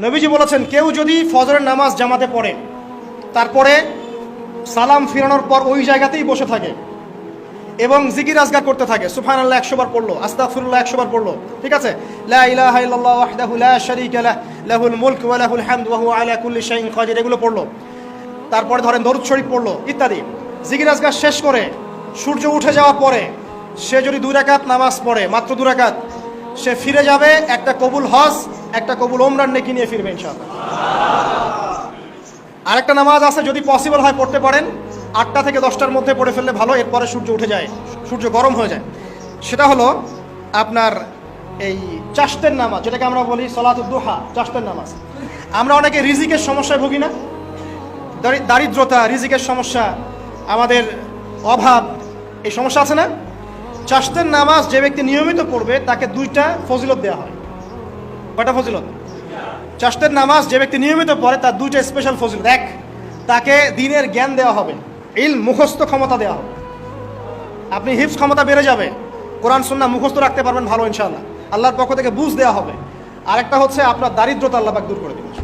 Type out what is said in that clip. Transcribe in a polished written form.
নবীজি বলেছেন, কেউ যদি ফজরের নামাজ জামাতে পড়ে তারপরে সালাম ফিরানোর পর ওই জায়গাতেই বসে থাকে এবং জিকির আজগার করতে থাকে, সুবহানাল্লাহ 100 বার পড়লো, আস্তাগফিরুল্লাহ 100 বার পড়লো, ঠিক আছে, লা ইলাহা ইল্লাল্লাহ ওয়াহদাহু লা শারীকা লাহ লাহুল মুলকু ওয়া লাহুল হামদু ওয়া হুয়া আলা কুল্লি শাইইন কাদির, এগুলো পড়লো, তারপরে ধরেন দরুদ শরীফ পড়লো ইত্যাদি, জিকির আজগার শেষ করে সূর্য উঠে যাওয়ার পরে সে যদি 2 রাকাত নামাজ পড়ে, মাত্র 2 রাকাত, সে ফিরে যাবে একটা কবুল হজ, একটা কবুল ওমরার নেকি নিয়ে ফিরবে ইনশাআল্লাহ। আরেকটা নামাজ আছে, যদি পসিবল হয় পড়তে পারেন, 8টা থেকে 10টার মধ্যে পড়ে ফেললে ভালো, এরপরে সূর্য উঠে যায়, সূর্য গরম হয়ে যায়। সেটা হলো আপনার এই চাশতের নামাজ, যেটাকে আমরা বলি সলাতুদ দুহা, চাশতের নামাজ। আমরা অনেকে রিজিকের সমস্যায় ভুগি না, দারিদ্রতা, রিজিকের সমস্যা, আমাদের অভাব, এই সমস্যা আছে না? চাশতের নামাজ যে ব্যক্তি নিয়মিত পড়বে তাকে 2টা ফজিলত দেওয়া হয়। কয়টা ফজিলত? চাশতের নামাজ যে ব্যক্তি নিয়মিত পড়ে তার 2টা স্পেশাল ফজিলত। এক, তাকে দ্বীনের জ্ঞান দেওয়া হবে, ইলম মুখস্থ ক্ষমতা দেওয়া হবে, আপনি হিফজ ক্ষমতা বেড়ে যাবে, কোরআন সুন্নাহ মুখস্থ রাখতে পারবেন ভালো ইনশাআল্লাহ, আল্লাহর পক্ষ থেকে বুঝ দেওয়া হবে। আরেকটা হচ্ছে আপনার দারিদ্রতা আল্লাহ পাক দূর করে দেবেন।